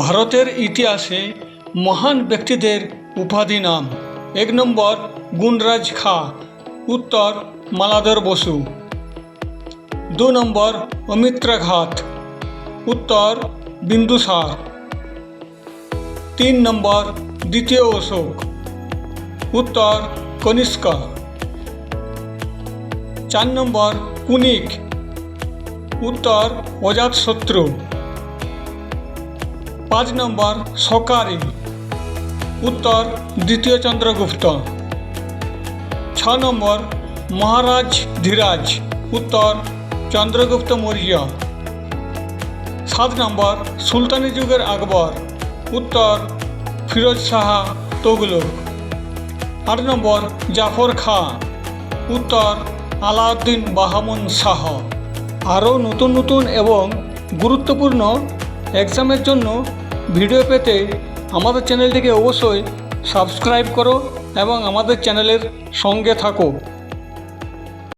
ভারতের ইতিহাসে মহান ব্যক্তিদের উপাধি নাম। 1 নম্বর গুণরাজ খাঁ, উত্তর মালাধর বসু। 2 নম্বর অমিত্রাঘাত, উত্তর বিন্দুসার। 3 নম্বর দ্বিতীয় অশোক, উত্তর কনিষ্ক। 4 নম্বর কুনিক, উত্তর অজাতশত্রু। 5 নম্বর সকারি, উত্তর দ্বিতীয় চন্দ্রগুপ্ত। 6 নম্বর মহারাজ ধীরাজ, উত্তর চন্দ্রগুপ্ত মৌর্য। 7 নম্বর সুলতানি যুগের আকবর, উত্তর ফিরোজ শাহ তুগলক। 8 নম্বর জাফর খাঁ, উত্তর আলাউদ্দিন বাহমন শাহ। আরও নতুন নতুন এবং গুরুত্বপূর্ণ এক্সামের জন্য ভিডিও পেতে আমাদের চ্যানেলটিকে অবশ্যই সাবস্ক্রাইব করো এবং আমাদের চ্যানেলের সঙ্গে থাকো।